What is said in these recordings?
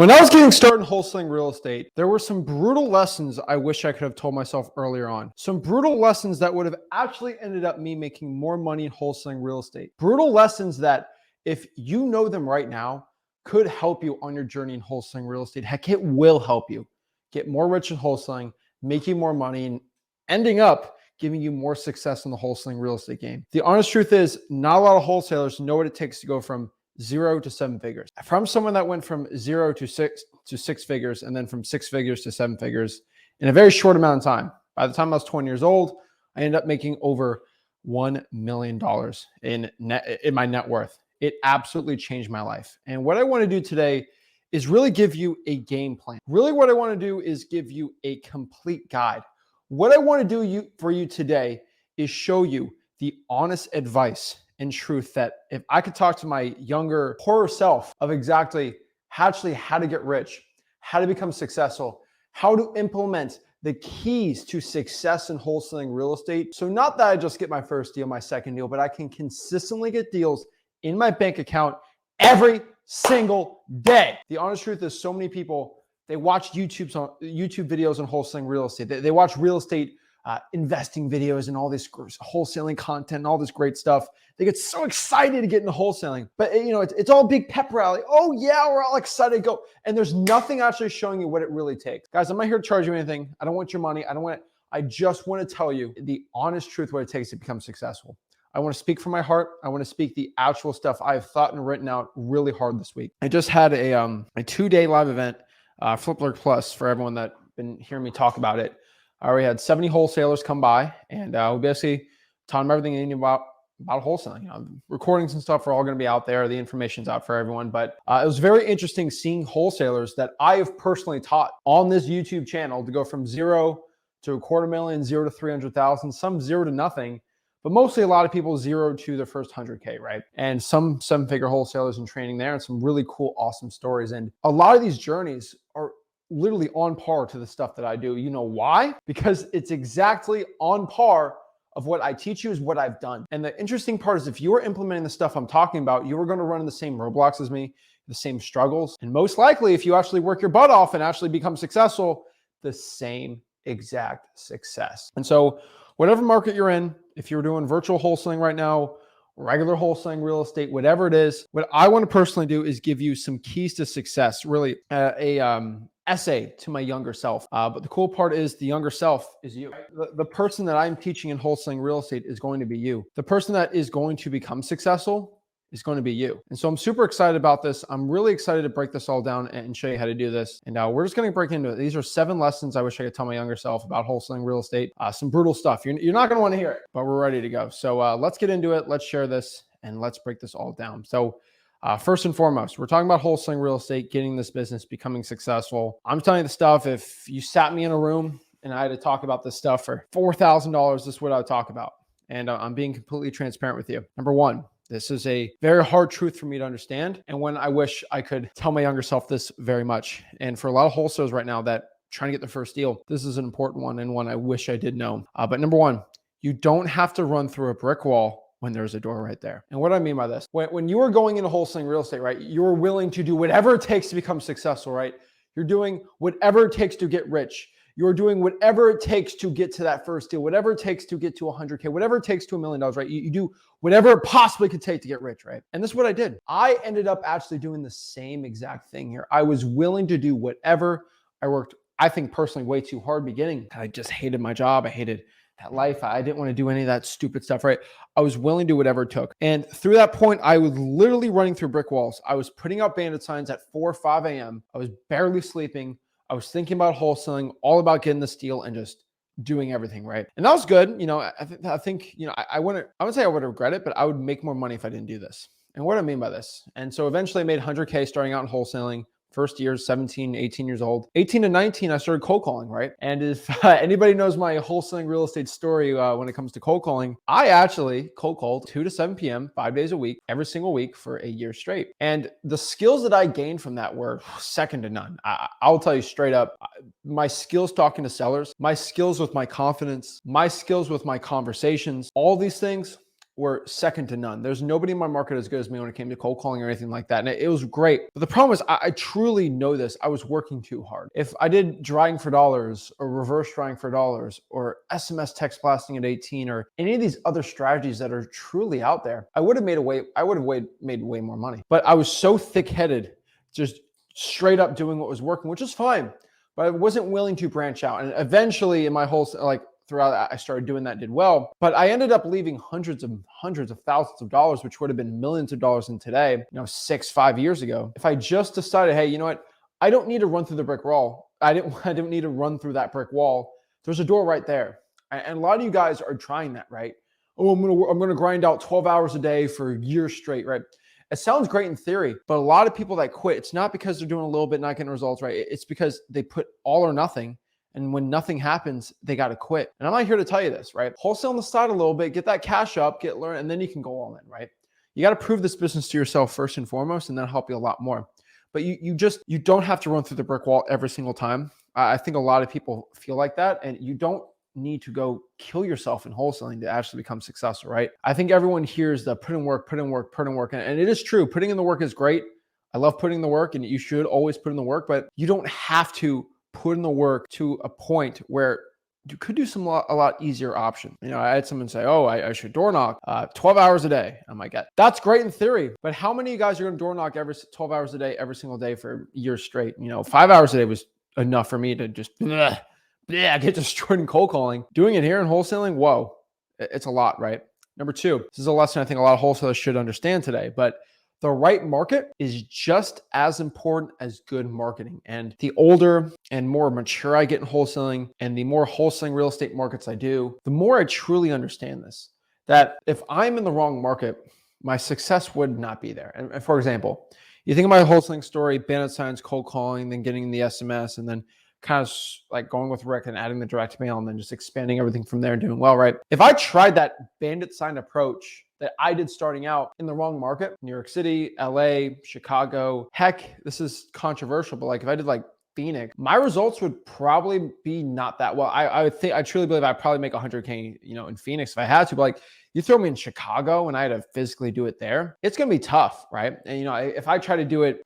When I was getting started in wholesaling real estate, there were some brutal lessons I wish I could have told myself earlier on. Some brutal lessons that would have actually ended up me making more money in wholesaling real estate. Brutal lessons that, if you know them right now, could help you on your journey in wholesaling real estate. Heck, it will help you get more rich in wholesaling, make you more money, and ending up giving you more success in the wholesaling real estate game. The honest truth is, not a lot of wholesalers know what it takes to go from 0 to 7 figures. From someone that went from 0 to 6 figures and then from 6 figures to 7 figures in a very short amount of time. By the time I was 20 years old, I ended up making over $1 million in my net worth. It absolutely changed my life. And what I want to do today is really give you a game plan. Really what I want to do is give you a complete guide. What I want to do for you today is show you the honest advice and truth that if I could talk to my younger, poorer self of exactly how to get rich, how to become successful, how to implement the keys to success in wholesaling real estate. So not that I just get my first deal, my second deal, but I can consistently get deals in my bank account every single day. The honest truth is, so many people, they watch YouTube videos on wholesaling real estate. They watch real estate investing videos and all this wholesaling content and all this great stuff. They get so excited to get into wholesaling, but it's all big pep rally. Oh yeah, we're all excited to go. And there's nothing actually showing you what it really takes. Guys, I'm not here to charge you anything. I don't want your money. I just want to tell you the honest truth, what it takes to become successful. I want to speak from my heart. I want to speak the actual stuff I've thought and written out really hard this week. I just had a 2-day live event, Flipler Plus, for everyone that been hearing me talk about it. I already had 70 wholesalers come by, and we basically taught them everything they need about wholesaling. Recordings and stuff are all going to be out there. The information's out for everyone. But it was very interesting seeing wholesalers that I have personally taught on this YouTube channel to go from 0 to $250,000, 0 to 300,000, some 0 to nothing, but mostly a lot of people 0 to their first 100K, right? And some 7-figure wholesalers in training there, and some really cool, awesome stories. And a lot of these journeys are literally on par to the stuff that I do. You know why? Because it's exactly on par of what I teach you is what I've done. And the interesting part is, if you are implementing the stuff I'm talking about, you are going to run into the same roadblocks as me, the same struggles. And most likely, if you actually work your butt off and actually become successful, the same exact success. And so whatever market you're in, if you're doing virtual wholesaling right now, regular wholesaling real estate, whatever it is, what I want to personally do is give you some keys to success, really essay to my younger self. But the cool part is, the younger self is you. The person that I'm teaching in wholesaling real estate is going to be you. The person that is going to become successful is going to be you. And so I'm super excited about this. I'm really excited to break this all down and show you how to do this. And we're just going to break into it. These are 7 lessons I wish I could tell my younger self about wholesaling real estate. Some brutal stuff. You're not going to want to hear it, but we're ready to go. So let's get into it. Let's share this and let's break this all down. So first and foremost, we're talking about wholesaling real estate, getting this business, becoming successful. I'm telling you the stuff. If you sat me in a room and I had to talk about this stuff for $4,000, this is what I would talk about. And I'm being completely transparent with you. Number one, this is a very hard truth for me to understand, and when I wish I could tell my younger self this very much. And for a lot of wholesalers right now that trying to get their first deal, this is an important one, and one I wish I did know. But number one, you don't have to run through a brick wall when there's a door right there. And what do I mean by this? When you are going into wholesaling real estate, right, you're willing to do whatever it takes to become successful, right? You're doing whatever it takes to get rich. You're doing whatever it takes to get to that first deal, whatever it takes to get to 100K, whatever it takes to $1 million, right? You do whatever it possibly could take to get rich, right? And this is what I did. I ended up actually doing the same exact thing here. I was willing to do whatever. I worked, I think personally, way too hard beginning. I just hated my job. I hated that life. I didn't want to do any of that stupid stuff, right? I was willing to do whatever it took. And through that point, I was literally running through brick walls. I was putting out bandit signs at 4 or 5 a.m. I was barely sleeping. I was thinking about wholesaling, all about getting this deal and just doing everything right. And that was good. I think, I wouldn't say I would regret it, but I would make more money if I didn't do this. And what do I mean by this? And so eventually I made 100K starting out in wholesaling. First year, 17, 18 years old. 18 to 19, I started cold calling, right? And if anybody knows my wholesaling real estate story when it comes to cold calling, I actually cold called 2 to 7 p.m., 5 days a week, every single week for a year straight. And the skills that I gained from that were second to none. I'll tell you straight up, my skills talking to sellers, my skills with my confidence, my skills with my conversations, all these things were second to none. There's nobody in my market as good as me when it came to cold calling or anything like that. And it was great. But the problem is I truly know this. I was working too hard. If I did drying for dollars or reverse drying for dollars or SMS text blasting at 18 or any of these other strategies that are truly out there, I would have made way more money. But I was so thick-headed, just straight up doing what was working, which is fine. But I wasn't willing to branch out. And eventually in my whole, throughout that, I started doing that, did well. But I ended up leaving hundreds of thousands of dollars, which would have been millions of dollars in today, 5 years ago. If I just decided, hey, you know what? I don't need to run through the brick wall. I didn't need to run through that brick wall. There's a door right there. And a lot of you guys are trying that, right? Oh, I'm gonna grind out 12 hours a day for years straight, right? It sounds great in theory, but a lot of people that quit, it's not because they're doing a little bit, not getting results, right? It's because they put all or nothing. And when nothing happens, they got to quit. And I'm not here to tell you this, right? Wholesale on the side a little bit, get that cash up, learn, and then you can go all in, right? You got to prove this business to yourself first and foremost, and that'll help you a lot more. But you don't have to run through the brick wall every single time. I think a lot of people feel like that, and you don't need to go kill yourself in wholesaling to actually become successful, right? I think everyone hears the put in work, and it is true. Putting in the work is great. I love putting in the work, and you should always put in the work, but you don't have to put in the work to a point where you could do a lot easier option. I had someone say, oh, I should door knock 12 hours a day. I'm like, that's great in theory, but how many of you guys are going to door knock every 12 hours a day, every single day for years straight? 5 hours a day was enough for me to just get destroyed in cold calling. Doing it here in wholesaling, whoa, it's a lot, right? Number two, this is a lesson I think a lot of wholesalers should understand today, but the right market is just as important as good marketing. And the older and more mature I get in wholesaling and the more wholesaling real estate markets I do, the more I truly understand this, that if I'm in the wrong market, my success would not be there. And for example, you think of my wholesaling story, bandit signs, cold calling, then getting the SMS, and then kind of like going with Rick and adding the direct mail and then just expanding everything from there and doing well, right? If I tried that bandit sign approach that I did starting out in the wrong market, New York City, LA, Chicago, heck, this is controversial, but like if I did like Phoenix, my results would probably be not that well. I truly believe I'd probably make 100K, in Phoenix if I had to, but like you throw me in Chicago and I had to physically do it there, it's going to be tough, right? And if I try to do it,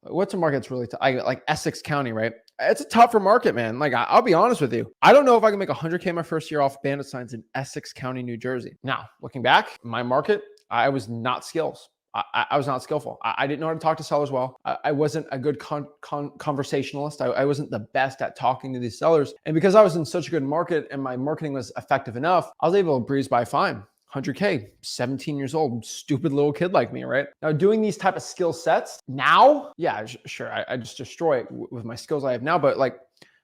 what's a market that's really tough? Like Essex County, right? It's a tougher market, man. Like I'll be honest with you. I don't know if I can make 100K my first year off bandit signs in Essex County, New Jersey. Now, looking back, my market, I was not skills. I was not skillful. I didn't know how to talk to sellers well. I wasn't a good conversationalist. I wasn't the best at talking to these sellers. And because I was in such a good market and my marketing was effective enough, I was able to breeze by fine. 100K, 17 years old, stupid little kid like me, right? Now doing these type of skill sets now, yeah, sure. I just destroy it with my skills I have now, but like,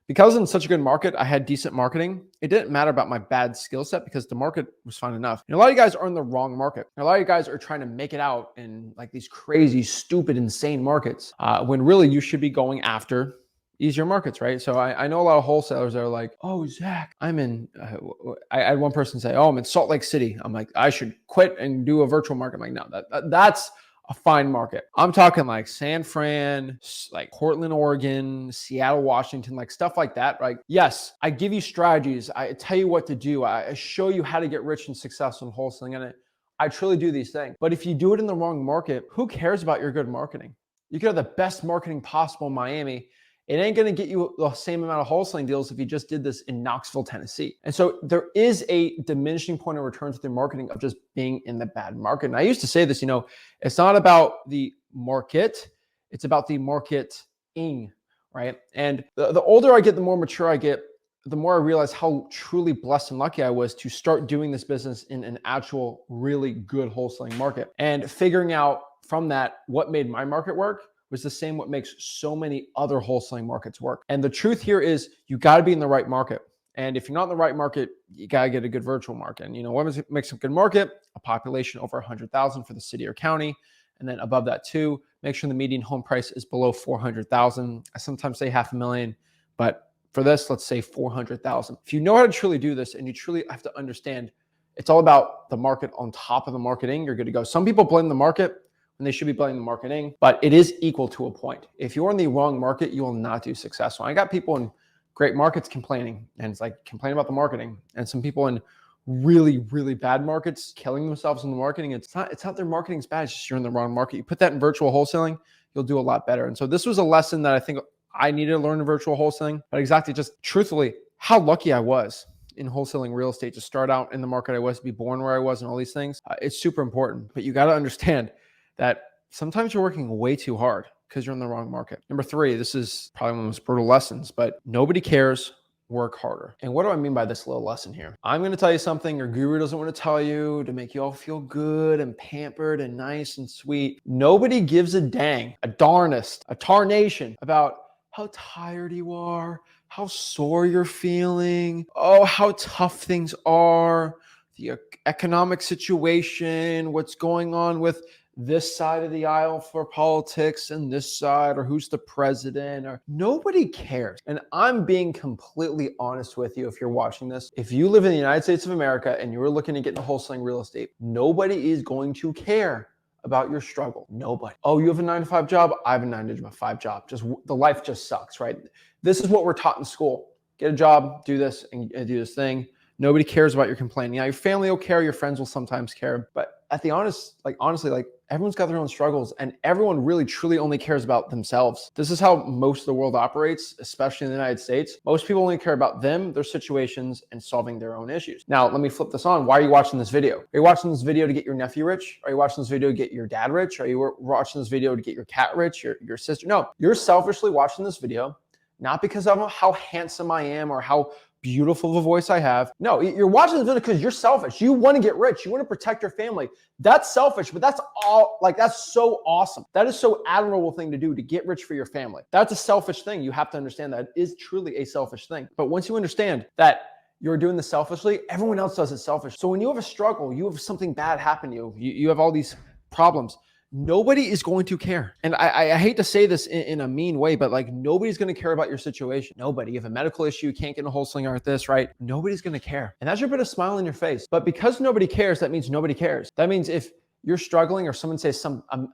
because in such a good market, I had decent marketing. It didn't matter about my bad skill set because the market was fine enough. And a lot of you guys are in the wrong market. And a lot of you guys are trying to make it out in like these crazy, stupid, insane markets when really you should be going after easier markets, right? So I know a lot of wholesalers that are like, oh, Zach, I'm in, I had one person say, oh, I'm in Salt Lake City. I'm like, I should quit and do a virtual market. I'm like, no, that's a fine market. I'm talking like San Fran, like Portland, Oregon, Seattle, Washington, like stuff like that. Like, yes, I give you strategies. I tell you what to do. I show you how to get rich and successful in wholesaling. And I truly do these things. But if you do it in the wrong market, who cares about your good marketing? You could have the best marketing possible in Miami. It ain't going to get you the same amount of wholesaling deals if you just did this in Knoxville, Tennessee. And so there is a diminishing point of return to the marketing of just being in the bad market. And I used to say this, it's not about the market, it's about the marketing, right? And the older I get, the more mature I get, the more I realize how truly blessed and lucky I was to start doing this business in an actual really good wholesaling market. And figuring out from that what made my market work was the same what makes so many other wholesaling markets work. And the truth here is you got to be in the right market. And if you're not in the right market, you got to get a good virtual market. And what makes a good market? A population over 100,000 for the city or county. And then above that too, make sure the median home price is below 400,000. I sometimes say $500,000, but for this, let's say 400,000. If you know how to truly do this and you truly have to understand, it's all about the market on top of the marketing, you're good to go. Some people blame the market, and they should be blaming the marketing, but it is equal to a point. If you're in the wrong market, you will not do successful. I got people in great markets complaining, and it's like complain about the marketing, and some people in really, really bad markets killing themselves in the marketing. It's not their marketing's bad. It's just you're in the wrong market. You put that in virtual wholesaling, you'll do a lot better. And so this was a lesson that I think I needed to learn in virtual wholesaling, but exactly just truthfully, how lucky I was in wholesaling real estate to start out in the market I was, to be born where I was, and all these things. It's super important, but you got to understand that sometimes you're working way too hard because you're in the wrong market. Number 3, this is probably one of the most brutal lessons, but nobody cares. Work harder. And what do I mean by this little lesson here? I'm going to tell you something your guru doesn't want to tell you to make you all feel good and pampered and nice and sweet. Nobody gives a dang, a darnest, a tarnation about how tired you are, how sore you're feeling, oh, how tough things are, the economic situation, what's going on with this side of the aisle for politics and this side, or who's the president, or nobody cares. And I'm being completely honest with you. If you're watching this, if you live in the United States of America and you're looking to get into wholesaling real estate, nobody is going to care about your struggle. Nobody. Oh, you have a 9-to-5 job? I have a 9-to-5 job. Just the life just sucks, right? This is what we're taught in school. Get a job, do this, and do this thing. Nobody cares about your complaining. Now, your family will care, your friends will sometimes care, but honestly, everyone's got their own struggles, and everyone really truly only cares about themselves. This is how most of the world operates, especially in the United States. Most people only care about them, their situations, and solving their own issues. Now, let me flip this on. Why are you watching this video? Are you watching this video to get your nephew rich? Are you watching this video to get your dad rich? Are you watching this video to get your cat rich, your sister? No, you're selfishly watching this video, not because of how handsome I am or how beautiful of a voice I have. No, you're watching this video because you're selfish. You want to get rich. You want to protect your family. That's selfish, but that's so awesome. That is so admirable thing to do, to get rich for your family. That's a selfish thing. You have to understand that it is truly a selfish thing. But once you understand that you're doing this selfishly, everyone else does it selfish. So when you have a struggle, you have something bad happen to you, you have all these problems, nobody is going to care. And I hate to say this in a mean way, but nobody's going to care about your situation. Nobody. You have a medical issue, you can't get a wholesaling with this, right? Nobody's going to care. And that should put a smile on your face. But because nobody cares, that means nobody cares. That means if you're struggling or someone says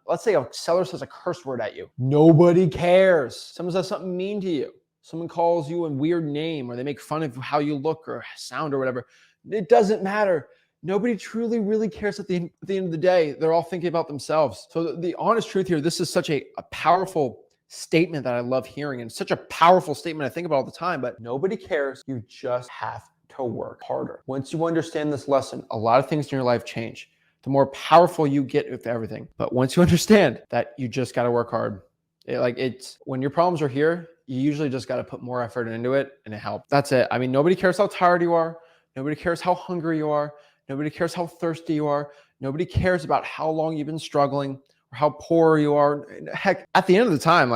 let's say a seller says a curse word at you, nobody cares. Someone says something mean to you. Someone calls you a weird name, or they make fun of how you look or sound or whatever. It doesn't matter. Nobody truly really cares at the end of the day. They're all thinking about themselves. So the honest truth here, this is such a powerful statement that I love hearing, and such a powerful statement I think about all the time, but nobody cares. You just have to work harder. Once you understand this lesson, a lot of things in your life change. The more powerful you get with everything. But once you understand that you just got to work hard, it's when your problems are here, you usually just got to put more effort into it, and it helps. That's it. I mean, nobody cares how tired you are. Nobody cares how hungry you are. Nobody cares how thirsty you are. Nobody cares about how long you've been struggling or how poor you are. Heck, at the end of the time,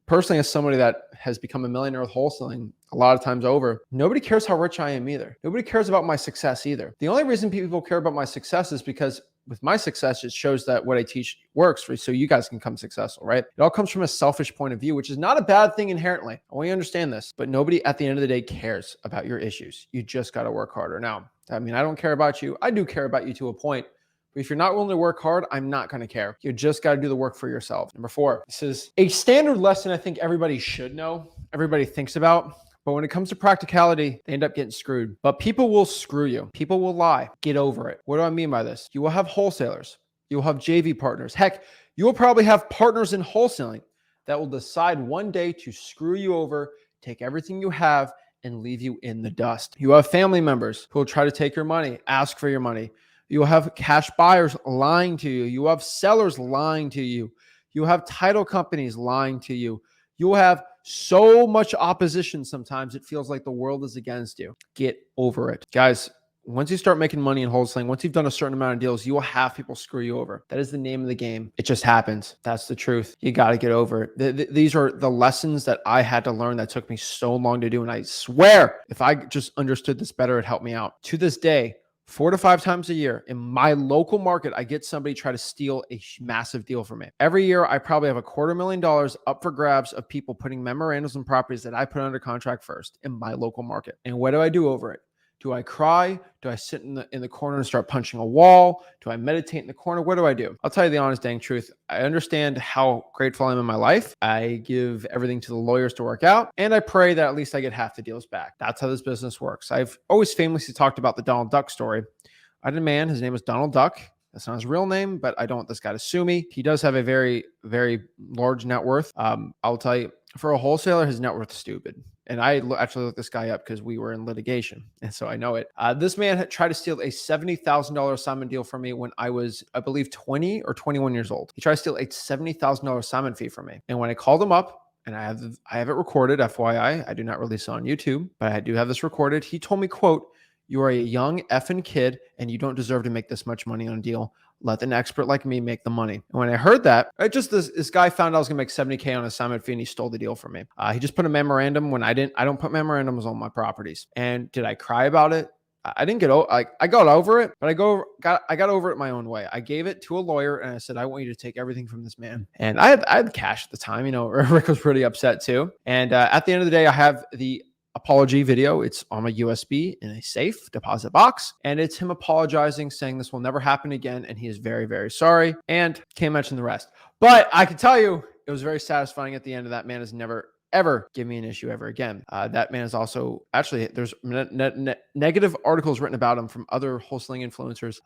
personally, as somebody that has become a millionaire with wholesaling a lot of times over, nobody cares how rich I am either. Nobody cares about my success either. The only reason people care about my success is because with my success, it shows that what I teach works for you, so you guys can become successful, right? It all comes from a selfish point of view, which is not a bad thing inherently. I want you to understand this, but nobody at the end of the day cares about your issues. You just got to work harder. Now, I don't care about you. I do care about you to a point, but if you're not willing to work hard, I'm not going to care. You just got to do the work for yourself. Number 4, this is a standard lesson I think everybody should know, everybody thinks about. But when it comes to practicality, they end up getting screwed. But people will screw you. People will lie. Get over it. What do I mean by this? You will have wholesalers. You will have JV partners. Heck, you will probably have partners in wholesaling that will decide one day to screw you over, take everything you have, and leave you in the dust. You have family members who will try to take your money, ask for your money. You will have cash buyers lying to you. You will have sellers lying to you. You will have title companies lying to you. You will have so much opposition sometimes it feels like the world is against you. Get over it. Guys, once you start making money in wholesaling, once you've done a certain amount of deals, you will have people screw you over. That is the name of the game. It just happens. That's the truth. You got to get over it. These are the lessons that I had to learn that took me so long to do. And I swear, if I just understood this better, it helped me out. To this day, 4 to 5 times a year in my local market, I get somebody try to steal a massive deal from me. Every year, I probably have $250,000 up for grabs of people putting memorandums on properties that I put under contract first in my local market. And what do I do over it? Do I cry? Do I sit in the corner and start punching a wall? Do I meditate in the corner? What do I do? I'll tell you the honest dang truth. I understand how grateful I am in my life. I give everything to the lawyers to work out, and I pray that at least I get half the deals back. That's how this business works. I've always famously talked about the Donald Duck story. I had a man, his name was Donald Duck. That's not his real name, but I don't want this guy to sue me. He does have a very, very large net worth. I'll tell you, for a wholesaler, his net worth is stupid. And I actually looked this guy up because we were in litigation. And so I know it. This man had tried to steal a $70,000 assignment deal from me when I was, I believe, 20 or 21 years old. He tried to steal a $70,000 assignment fee from me. And when I called him up, and I have it recorded, FYI, I do not release it on YouTube, but I do have this recorded. He told me, quote, "You are a young effing kid and you don't deserve to make this much money on a deal. Let an expert like me make the money." And when I heard that, this guy found out I was going to make 70K on an assignment fee and he stole the deal from me. He just put a memorandum when I don't put memorandums on my properties. And did I cry about it? I didn't get over, I got over it, but I got over it my own way. I gave it to a lawyer and I said, "I want you to take everything from this man." And I had cash at the time, Rick was pretty upset too. And at the end of the day, I have the apology video. It's on my USB in a safe deposit box. And it's him apologizing, saying this will never happen again. And he is very, very sorry. And can't mention the rest. But I can tell you, it was very satisfying at the end of that man has never, ever give me an issue ever again. That man is also, actually, there's negative articles written about him from other wholesaling influencers.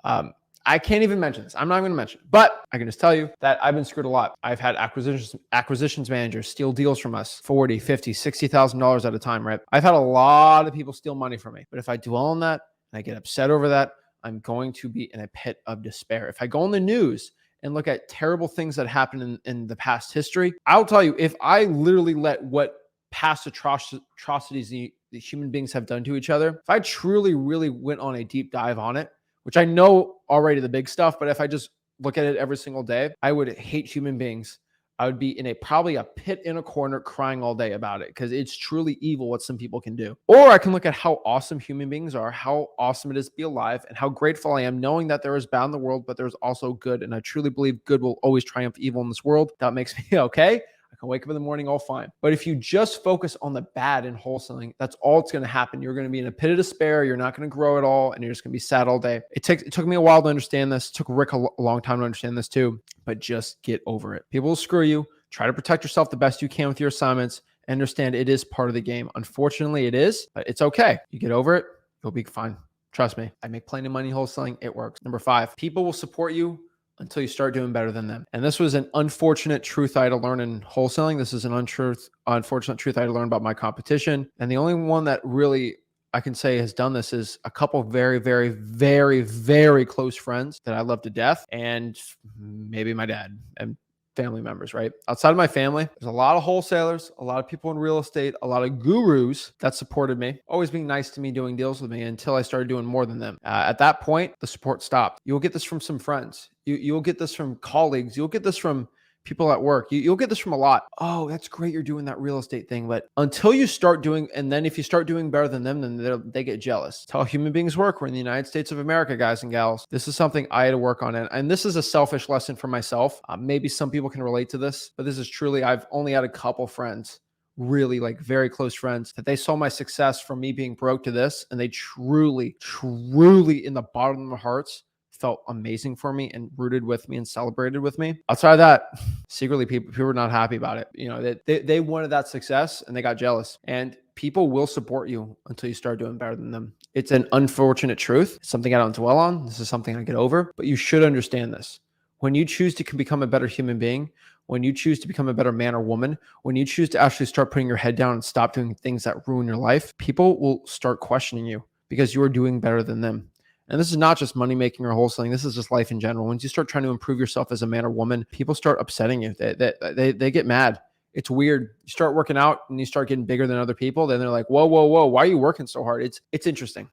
I can't even mention this. I'm not going to mention it, but I can just tell you that I've been screwed a lot. I've had acquisitions managers steal deals from us, $40,000, $50,000, $60,000 at a time, right? I've had a lot of people steal money from me, but if I dwell on that and I get upset over that, I'm going to be in a pit of despair. If I go on the news and look at terrible things that happened in the past history, I'll tell you, if I literally let what past atrocities the human beings have done to each other, if I truly, really went on a deep dive on it, which I know already the big stuff, but if I just look at it every single day, I would hate human beings. I would be in probably a pit in a corner crying all day about it because it's truly evil what some people can do. Or I can look at how awesome human beings are, how awesome it is to be alive, and how grateful I am knowing that there is bad in the world, but there's also good. And I truly believe good will always triumph evil in this world. That makes me okay. I can wake up in the morning all fine. But if you just focus on the bad in wholesaling, that's all that's going to happen. You're going to be in a pit of despair. You're not going to grow at all. And you're just going to be sad all day. It took me a while to understand this. It took Rick a long time to understand this too. But just get over it. People will screw you. Try to protect yourself the best you can with your assignments. Understand it is part of the game. Unfortunately, it is, but it's okay. You get over it, you'll be fine. Trust me. I make plenty of money wholesaling. It works. Number 5, people will support you until you start doing better than them. And this was an unfortunate truth I had to learn in wholesaling. This is an unfortunate truth I had to learn about my competition. And the only one that really I can say has done this is a couple of very, very, very, very close friends that I love to death, and maybe my dad and family members, right? Outside of my family, there's a lot of wholesalers, a lot of people in real estate, a lot of gurus that supported me, always being nice to me, doing deals with me until I started doing more than them. At that point, the support stopped. You'll get this from some friends. You'll get this from colleagues. You'll get this from people at work. You'll get this from a lot. "Oh, that's great. You're doing that real estate thing." But until you start doing, and then if you start doing better than them, then they get jealous. That's how human beings work. We're in the United States of America, guys and gals. This is something I had to work on. And this is a selfish lesson for myself. Maybe some people can relate to this, but this is truly, I've only had a couple friends, really like very close friends, that they saw my success from me being broke to this. And they truly, truly in the bottom of their hearts felt amazing for me and rooted with me and celebrated with me. Outside of that, secretly, people were not happy about it. They wanted that success and they got jealous. And people will support you until you start doing better than them. It's an unfortunate truth. It's something I don't dwell on. This is something I get over, but you should understand this. When you choose to become a better human being, when you choose to become a better man or woman, when you choose to actually start putting your head down and stop doing things that ruin your life, people will start questioning you because you are doing better than them. And this is not just money making or wholesaling. This is just life in general. Once you start trying to improve yourself as a man or woman, people start upsetting you. They get mad. It's weird. You start working out and you start getting bigger than other people. Then they're like, whoa, whoa, whoa. Why are you working so hard? It's interesting.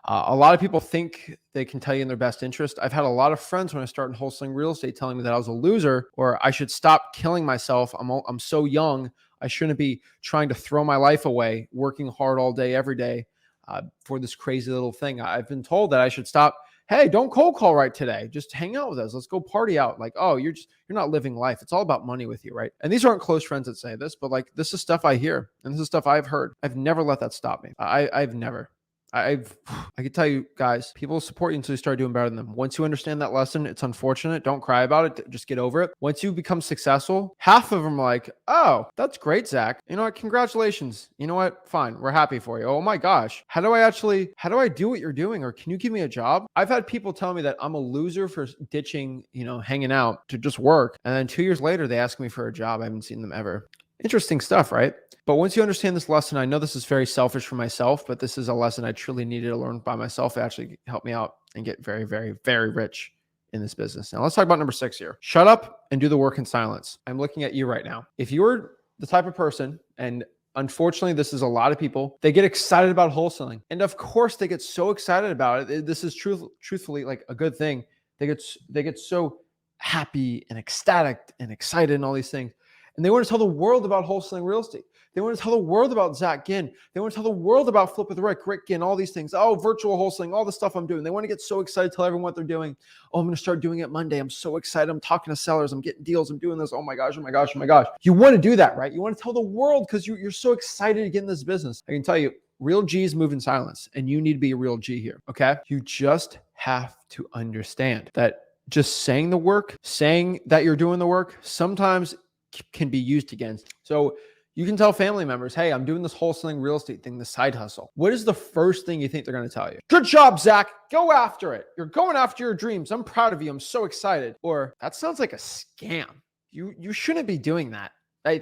A lot of people think they can tell you in their best interest. I've had a lot of friends when I started wholesaling real estate telling me that I was a loser or I should stop killing myself. I'm so young. I shouldn't be trying to throw my life away, working hard all day, every day. For this crazy little thing. I've been told that I should stop. Hey, don't cold call right today. Just hang out with us. Let's go party out. Like, oh, you're not living life. It's all about money with you, right? And these aren't close friends that say this, but like this is stuff I hear and this is stuff I've heard. I've never let that stop me. I've never. I can tell you guys, people support you until you start doing better than them. Once you understand that lesson, it's unfortunate. Don't cry about it. Just get over it. Once you become successful, half of them are like, oh, that's great, Zach. You know what? Congratulations. You know what? Fine. We're happy for you. Oh my gosh. How do I do what you're doing? Or can you give me a job? I've had people tell me that I'm a loser for ditching, hanging out to just work. And then 2 years later, they ask me for a job. I haven't seen them ever. Interesting stuff, right? But once you understand this lesson, I know this is very selfish for myself, but this is a lesson I truly needed to learn by myself. It actually helped me out and get very, very, very rich in this business. Now let's talk about number 6 here. Shut up and do the work in silence. I'm looking at you right now. If you're the type of person, and unfortunately, this is a lot of people, they get excited about wholesaling. And of course, they get so excited about it. This is truthfully like a good thing. They get so happy and ecstatic and excited and all these things. And they want to tell the world about wholesaling real estate. They want to tell the world about Zach Ginn. They want to tell the world about Flip with Rick Ginn, all these things. Oh, virtual wholesaling, all the stuff I'm doing. They want to get so excited, tell everyone what they're doing. Oh, I'm going to start doing it Monday. I'm so excited. I'm talking to sellers. I'm getting deals. I'm doing this. Oh my gosh, oh my gosh, oh my gosh. You want to do that, right? You want to tell the world because you're so excited to get in this business. I can tell you, real G's move in silence, and you need to be a real G here, okay? You just have to understand that just saying the work, saying that you're doing the work, sometimes can be used against. So you can tell family members, hey, I'm doing this wholesaling real estate thing, this side hustle. What is the first thing you think they're going to tell you? Good job, Zach. Go after it. You're going after your dreams. I'm proud of you. I'm so excited. Or that sounds like a scam. You shouldn't be doing that. No.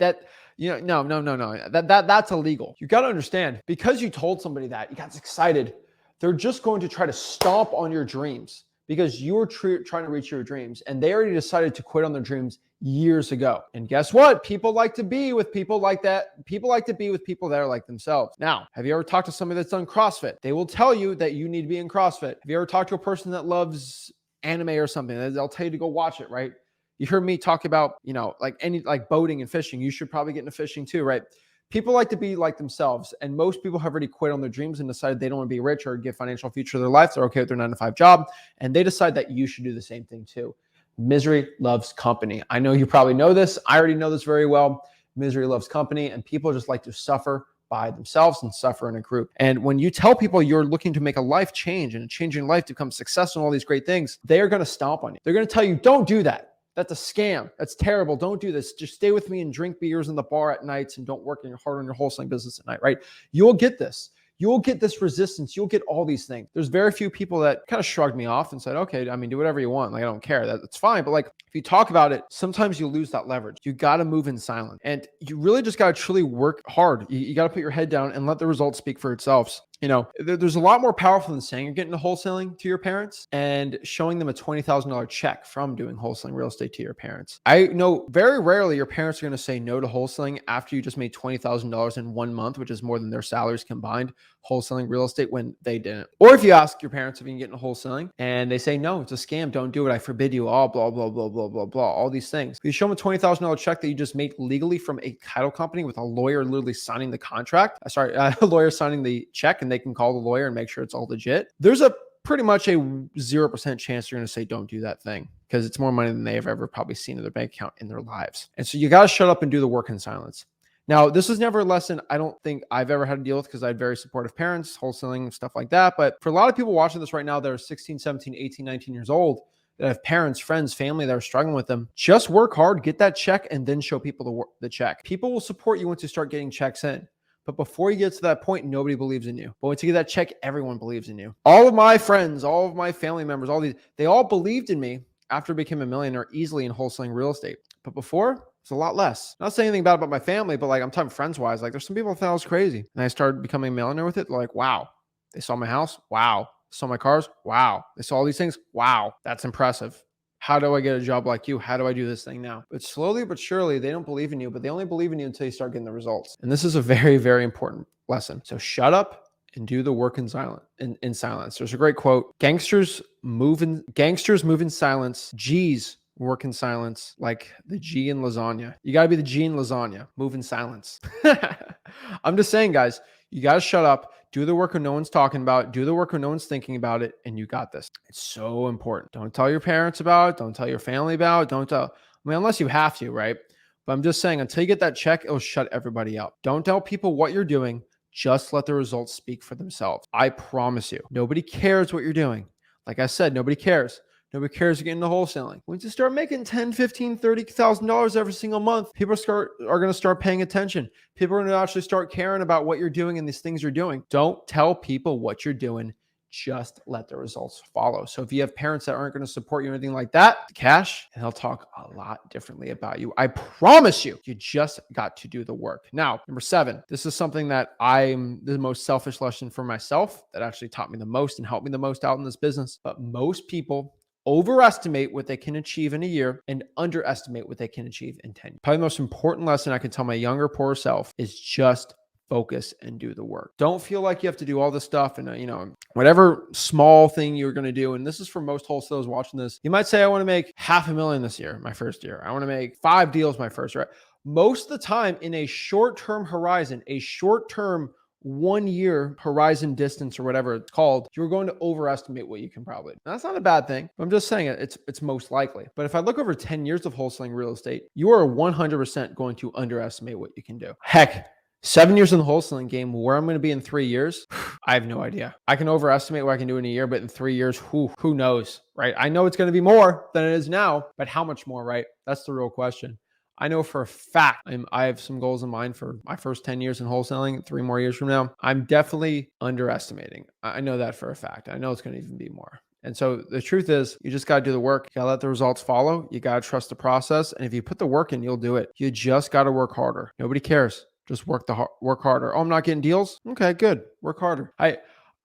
That's illegal. You got to understand, because you told somebody that, you got excited, they're just going to try to stomp on your dreams because you're trying to reach your dreams, and they already decided to quit on their dreams years ago. And guess what? People like to be with people like that. People like to be with people that are like themselves. Now, have you ever talked to somebody that's done CrossFit? They will tell you that you need to be in CrossFit. Have you ever talked to a person that loves anime or something? They'll tell you to go watch it, right? You heard me talk about, like boating and fishing. You should probably get into fishing too, right? People like to be like themselves, and most people have already quit on their dreams and decided they don't want to be rich or get financial future of their life. They're okay with their 9-to-5 job, and they decide that you should do the same thing too. Misery loves company. I know you probably know this. I already know this very well. Misery loves company, and people just like to suffer by themselves and suffer in a group. And when you tell people you're looking to make a life change and a change in life to become successful and all these great things, they are going to stomp on you. They're going to tell you, don't do that. That's a scam. That's terrible. Don't do this. Just stay with me and drink beers in the bar at nights and don't work hard on your wholesaling business at night, right? You'll get this. You'll get this resistance. You'll get all these things. There's very few people that kind of shrugged me off and said, okay, do whatever you want. Like, I don't care. That's fine. But if you talk about it, sometimes you lose that leverage. You got to move in silence, and you really just got to truly work hard. You got to put your head down and let the results speak for itself. There's a lot more powerful than saying you're getting into wholesaling to your parents and showing them a $20,000 check from doing wholesaling real estate to your parents. I know very rarely your parents are going to say no to wholesaling after you just made $20,000 in 1 month, which is more than their salaries combined, wholesaling real estate, when they didn't. Or if you ask your parents if you can get into wholesaling and they say, no, it's a scam, don't do it, I forbid you, all blah, blah, blah, blah, blah, blah, all these things. You show them a $20,000 check that you just made legally from a title company with a lawyer literally signing the contract. A lawyer signing the check, and they can call the lawyer and make sure it's all legit. There's a pretty much a 0% chance you're going to say, don't do that thing, because it's more money than they have ever probably seen in their bank account in their lives. And so you got to shut up and do the work in silence. Now, this is never a lesson I don't think I've ever had to deal with, because I had very supportive parents, wholesaling, stuff like that. But for a lot of people watching this right now that are 16, 17, 18, 19 years old, that have parents, friends, family that are struggling with them, just work hard, get that check, and then show people the check. People will support you once you start getting checks in. But before you get to that point, nobody believes in you. But once you get that check, everyone believes in you. All of my friends, all of my family members, they all believed in me after I became a millionaire easily in wholesaling real estate. But before, it's a lot less. Not saying anything bad about my family, but I'm talking friends-wise. There's some people that thought I was crazy. And I started becoming a millionaire with it. They're like, wow. They saw my house. Wow. They saw my cars. Wow. They saw all these things. Wow. That's impressive. How do I get a job like you? How do I do this thing now? But slowly but surely, they don't believe in you, but they only believe in you until you start getting the results. And this is a very, very important lesson. So shut up and do the work in silence. There's a great quote: gangsters move in silence. G's work in silence, like the G in lasagna. You got to be the G in lasagna. Move in silence. I'm just saying, guys, you got to shut up. Do the work when no one's talking about it. Do the work when no one's thinking about it, and you got this. It's so important. Don't tell your parents about it. Don't tell your family about it. Unless you have to, right? But I'm just saying, until you get that check, it'll shut everybody up. Don't tell people what you're doing. Just let the results speak for themselves. I promise you, nobody cares what you're doing. Like I said, nobody cares. Nobody cares you're getting into wholesaling. Once you start making $10, $15, $30,000 every single month, people are going to start paying attention. People are going to actually start caring about what you're doing and these things you're doing. Don't tell people what you're doing. Just let the results follow. So if you have parents that aren't going to support you or anything like that, cash, and they'll talk a lot differently about you. I promise you, you just got to do the work. Now, number 7, this is something that I'm the most selfish lesson for myself that actually taught me the most and helped me the most out in this business. But most people overestimate what they can achieve in a year and underestimate what they can achieve in 10 years. Probably the most important lesson I can tell my younger, poorer self is just focus and do the work. Don't feel like you have to do all this stuff and, whatever small thing you're going to do. And this is for most wholesalers watching this. You might say, I want to make $500,000 this year, my first year. I want to make 5 deals my first, right? Most of the time in a short-term horizon, a short-term 1-year horizon distance or whatever it's called, you're going to overestimate what you can probably do. Now, that's not a bad thing. I'm just saying it's most likely. But if I look over 10 years of wholesaling real estate, you are 100% going to underestimate what you can do. Heck, 7 years in the wholesaling game, where I'm going to be in 3 years, I have no idea. I can overestimate what I can do in a year, but in 3 years, who knows, right? I know it's going to be more than it is now, but how much more, right? That's the real question. I know for a fact I have some goals in mind for my first 10 years in wholesaling, 3 more years from now. I'm definitely underestimating. I know that for a fact. I know it's going to even be more. And so the truth is, you just got to do the work. You got to let the results follow. You got to trust the process. And if you put the work in, you'll do it. You just got to work harder. Nobody cares. Just work harder. Oh, I'm not getting deals? Okay, good. Work harder.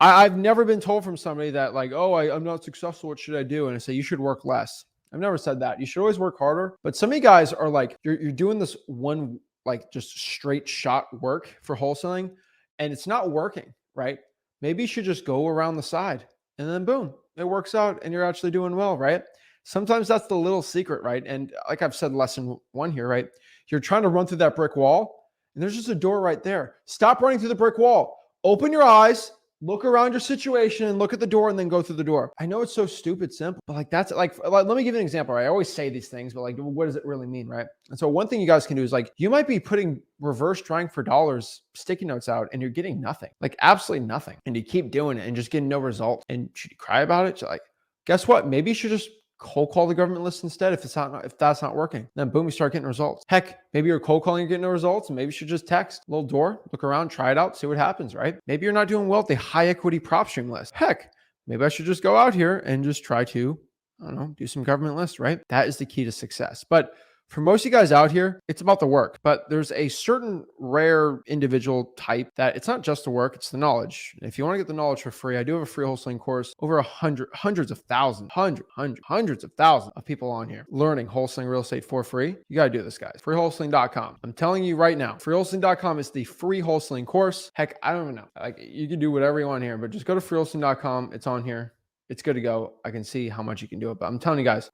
I've never been told from somebody that like, oh, I'm not successful. What should I do? And I say, you should work less. I've never said that. You should always work harder. But some of you guys are like, you're doing this one, like just straight shot work for wholesaling and it's not working, right? Maybe you should just go around the side and then boom, it works out and you're actually doing well, right? Sometimes that's the little secret, right? And like I've said, lesson 1 here, right? You're trying to run through that brick wall and there's just a door right there. Stop running through the brick wall. Open your eyes. Look around your situation and look at the door and then go through the door. I know it's so stupid simple, but like that's like let me give you an example, right? I always say these things, but like, what does it really mean, right? And so one thing you guys can do is like, you might be putting reverse trying for dollars, sticky notes out and you're getting nothing, like absolutely nothing. And you keep doing it and just getting no results. And should you cry about it? So like, guess what? Maybe you should just cold call the government list instead if that's not working. Then boom, you start getting results. Heck, maybe you're cold calling, you're getting no results, and maybe you should just text a little door, look around, try it out, see what happens, right? Maybe you're not doing well at the high equity prop stream list. Heck, maybe I should just go out here and just try to, I don't know, do some government lists, right? That is the key to success. But for most of you guys out here, it's about the work, but there's a certain rare individual type that it's not just the work, it's the knowledge. If you want to get the knowledge for free, I do have a free wholesaling course, over hundreds of thousands of people on here learning wholesaling real estate for free. You got to do this, guys. Freewholesaling.com. I'm telling you right now, freewholesaling.com is the free wholesaling course. Heck, I don't even know. Like you can do whatever you want here, but just go to freewholesaling.com. It's on here. It's good to go. I can see how much you can do it, but I'm telling you guys,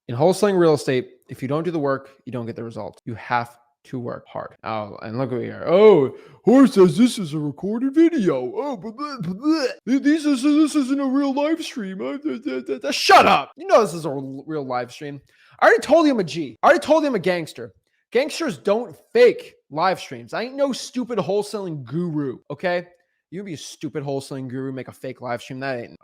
in wholesaling real estate, if you don't do the work, you don't get the results. You have to work hard. Oh, and look over here. Oh, Horse says this is a recorded video. Oh, this isn't a real live stream. Shut up. You know this is a real live stream. I already told you I'm a G. I already told you I'm a gangster. Gangsters don't fake live streams. I ain't no stupid wholesaling guru, okay? You be a stupid wholesaling guru, make a fake live stream. That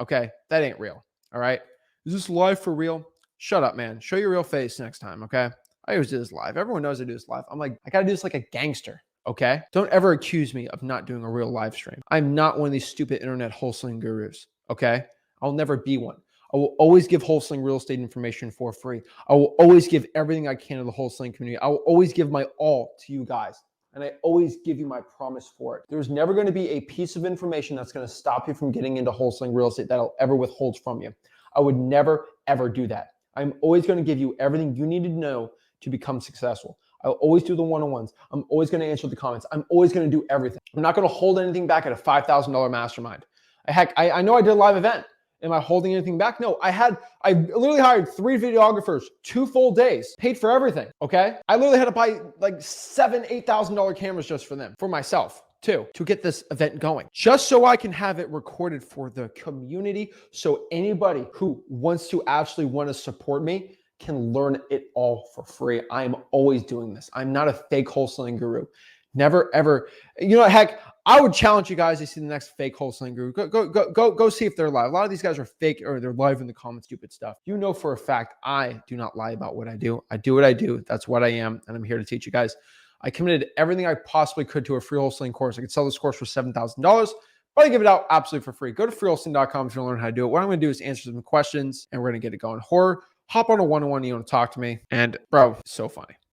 ain't real, all right? Is this live for real? Shut up, man. Show your real face next time, okay? I always do this live. Everyone knows I do this live. I'm like, I got to do this like a gangster, okay? Don't ever accuse me of not doing a real live stream. I'm not one of these stupid internet wholesaling gurus, okay? I'll never be one. I will always give wholesaling real estate information for free. I will always give everything I can to the wholesaling community. I will always give my all to you guys. And I always give you my promise for it. There's never going to be a piece of information that's going to stop you from getting into wholesaling real estate that I'll ever withhold from you. I would never, ever do that. I'm always going to give you everything you need to know to become successful. I'll always do the one-on-ones. I'm always going to answer the comments. I'm always going to do everything. I'm not going to hold anything back at a $5,000 mastermind. Heck, I know I did a live event. Am I holding anything back? No, I literally hired 3 videographers, 2 full days, paid for everything, okay? I literally had to buy like $7,000, $8,000 cameras just for them, for myself. To get this event going, just so I can have it recorded for the community. So anybody who wants to support me can learn it all for free. I am always doing this. I'm not a fake wholesaling guru. Never ever. You know, heck, I would challenge you guys to see the next fake wholesaling guru. Go see if they're live. A lot of these guys are fake or they're live in the comments, stupid stuff. You know for a fact I do not lie about what I do. I do what I do. That's what I am, and I'm here to teach you guys. I committed everything I possibly could to a free wholesaling course. I could sell this course for $7,000, but I give it out absolutely for free. Go to freewholesaling.com if you want to learn how to do it. What I'm going to do is answer some questions, and we're going to get it going. Hop on a one-on-one. You want to talk to me, and bro, so funny.